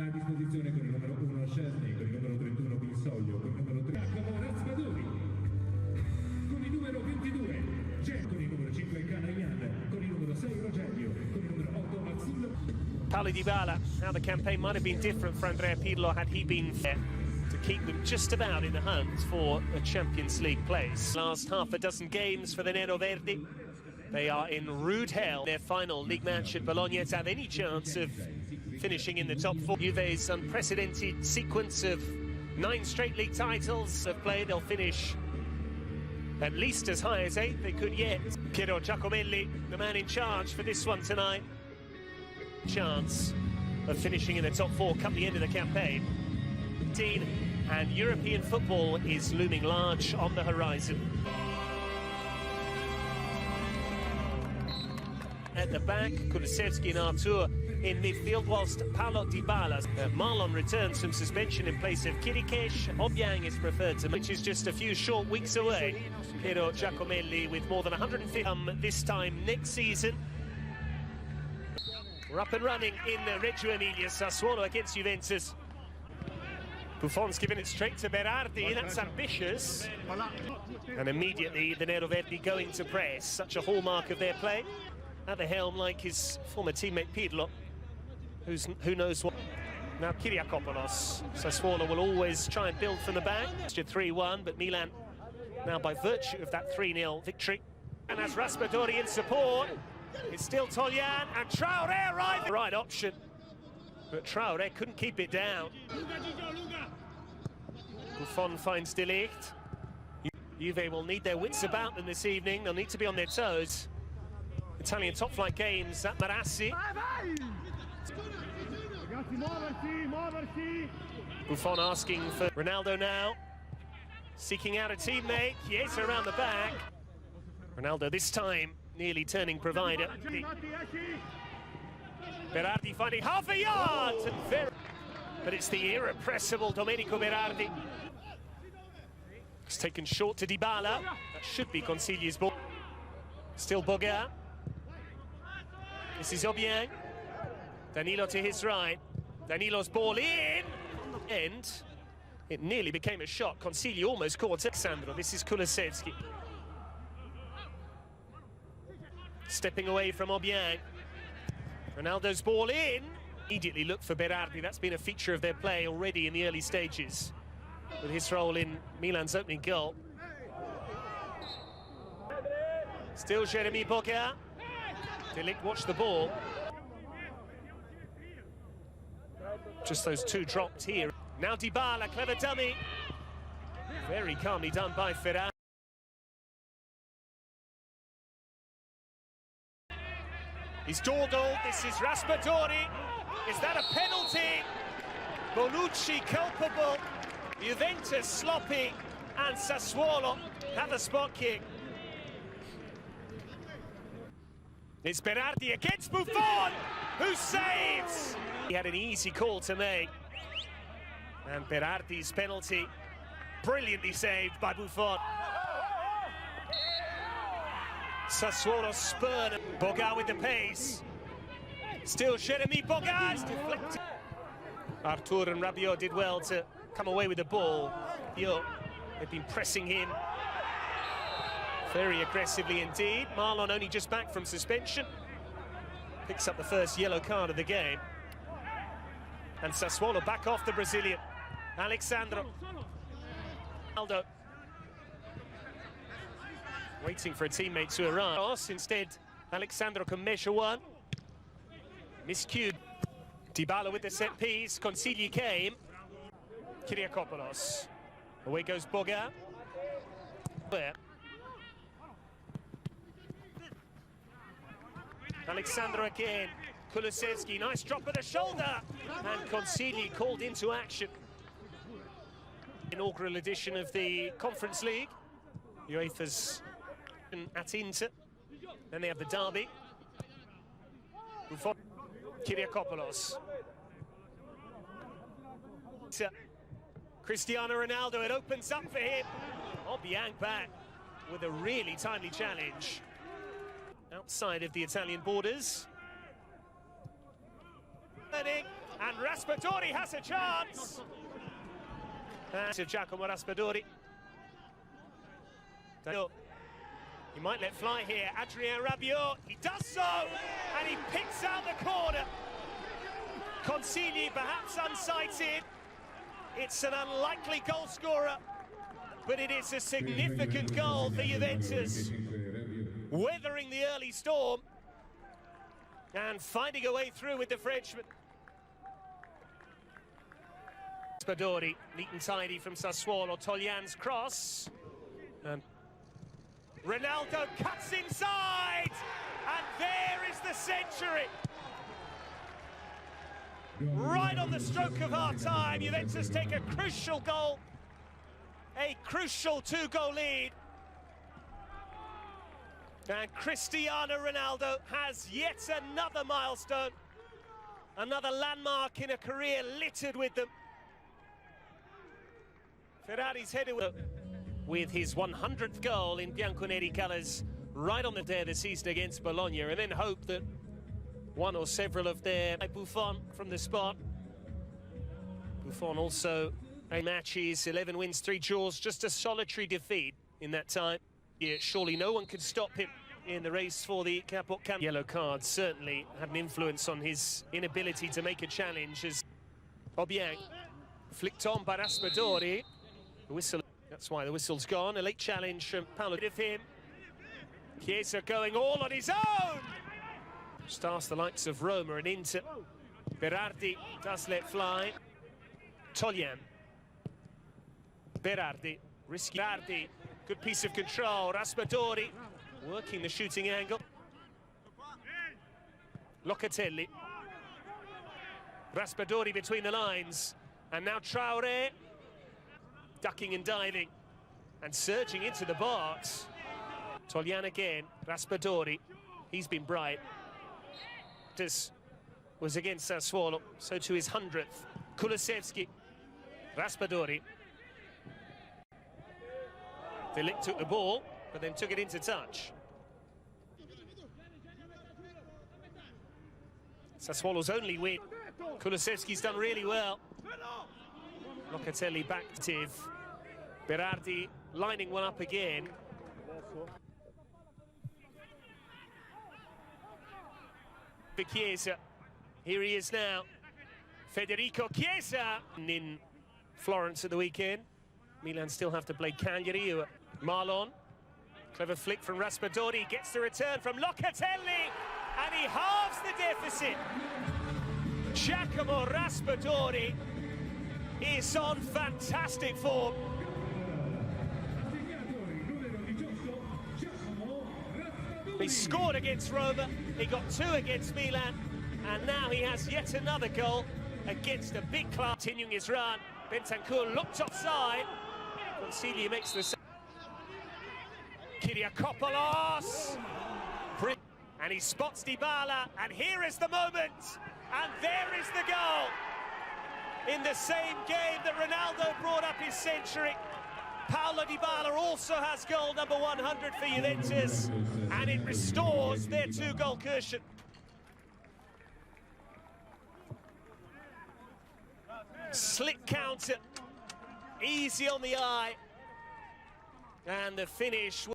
A disposizione con il numero 1 Szczesny, con il numero 31 Pinsoglio, con il numero 3 Raspadori, con il numero 22 con il numero 5 Canaian, con il numero 6 Rogelio, con il numero 8 Mazzillo. Paulo Dybala, now the campaign might have been different for Andrea Pirlo had he been fair to keep them just about in the hunt for a Champions League place. Last half a dozen games for the Nero Verdi. They are in rude hell. Their final league match at Bologna to have any chance of finishing in the top four. Juve's unprecedented sequence of 9 straight league titles have played. They'll finish at least as high as 8 they could yet. Piero Giacomelli, the man in charge for this one tonight. Chance of finishing in the top 4 come the end of the campaign. And European football is looming large on the horizon. At the back, Kulusevski and Artur in midfield, whilst Paulo Dybala. Marlon returns from suspension in place of Kirikesh. Obiang is preferred to, which is just a few short weeks away. Piero Giacomelli with more than 150 this time next season. We're up and running in Reggio Emilia. Sassuolo against Juventus. Buffon's giving it straight to Berardi. That's ambitious. And immediately the Nero Verdi going to press. Such a hallmark of their play. At the helm, like his former teammate Pirlo, who knows what. Now Kyriakopoulos. Sassuolo will always try and build from the back. It's 3-1, but Milan now by virtue of that 3-0 victory. And as Raspadori in support, it's still Toljan and Traoré arriving. Right option, but Traoré couldn't keep it down. Buffon finds De Ligt. Juve will need their wits about them this evening. They'll need to be on their toes. Italian top-flight games at Marassi. Buffon asking for Ronaldo now. Seeking out a teammate. Yes, around the back. Ronaldo this time nearly turning provider. Berardi finding half a yard. But it's the irrepressible Domenico Berardi. It's taken short to Dybala. That should be Consigli's ball. Still Boga. This is Obiang. Danilo to his right. Danilo's ball in. And it nearly became a shot. Consigli almost caught Alexandro. This is Kulusevski. Stepping away from Obiang. Ronaldo's ball in. Immediately look for Berardi. That's been a feature of their play already in the early stages, with his role in Milan's opening goal. Still Jeremy Boga. De Ligt watched the ball. Just those 2 dropped here. Now Dybala, clever dummy. Very calmly done by Ferrari. He's dawdled. This is Raspadori. Is that a penalty? Bonucci culpable. Juventus sloppy. And Sassuolo have a spot kick. It's Berardi against Buffon, who saves. He had an easy call to make. And Berardi's penalty, brilliantly saved by Buffon. Sassuolo spurred. Boga with the pace. Still Jeremy Boga. It's deflected. Artur and Rabiot did well to come away with the ball. They've been pressing him very aggressively indeed. Marlon only just back from suspension. Picks up the first yellow card of the game. And Sassuolo back off the Brazilian. Alexandro. Ronaldo. Waiting for a teammate to arrive. Instead, Alexandro can measure one. Miscued. Dybala with the set piece. Consigli came. Kyriakopoulos. Away goes Boga. There. Alexandro again. Kulusevski, nice drop of the shoulder. And Consigli called into action. Inaugural edition of the Conference League. UEFA's at Inter. Then they have the derby. Buffon. Kyriakopoulos. Cristiano Ronaldo, it opens up for him. Obiang back with a really timely challenge. Outside of the Italian borders. And Raspadori has a chance. To Giacomo Raspadori. He might let fly here. Adrien Rabiot, he does so, and he picks out the corner. Consigli perhaps unsighted. It's an unlikely goal scorer, but it is a significant goal for Juventus. Weathering the early storm and finding a way through with the Frenchman. Raspadori, neat and tidy from Sassuolo. Toljan's cross. And Ronaldo cuts inside, and there is the century. Right on the stroke of half-time, Juventus take a crucial goal, a crucial two-goal lead. And Cristiano Ronaldo has yet another milestone, another landmark in a career littered with them. Ferrari's headed with his 100th goal in bianconeri colours right on the day of the season against Bologna, and then hope that one or several of their Buffon from the spot. Buffon also 8 matches, 11 wins, 3 draws, just a solitary defeat in that time. Yeah, surely no one could stop him in the race for the Capot Camp. Yellow card certainly had an influence on his inability to make a challenge as Obiang flicked on by Raspadori. The whistle, that's why the whistle's gone. A late challenge from Paolo of him. Chiesa going all on his own. Just ask the likes of Roma and Inter. Berardi does let fly. Toljan. Berardi, risky. Berardi, good piece of control. Raspadori working the shooting angle. Locatelli. Raspadori between the lines. And now Traoré. Ducking and diving. And surging into the box. Toljan again. Raspadori. He's been bright. This was against Sassuolo, so to his 100th. Kulusevski. Raspadori. Delic took the ball, but then took it into touch. Sassuolo's only win. Kulusevski's done really well. Locatelli back active. Berardi lining one up again. For Chiesa. Here he is now. Federico Chiesa in Florence at the weekend. Milan still have to play Cagliari. Marlon. Clever flick from Raspadori. Gets the return from Locatelli. And he halves the deficit. Giacomo Raspadori is on fantastic form. He scored against Roma, he got 2 against Milan, and now he has yet another goal against a big club. Continuing his run, Bentancur looked offside. Consigli makes the... Kyriakopoulos! And he spots Dybala, and here is the moment, and there is the goal. In the same game that Ronaldo brought up his century, Paulo Dybala also has goal number 100 for Juventus, and it restores their 2-goal cushion. Slick counter, easy on the eye, and the finish.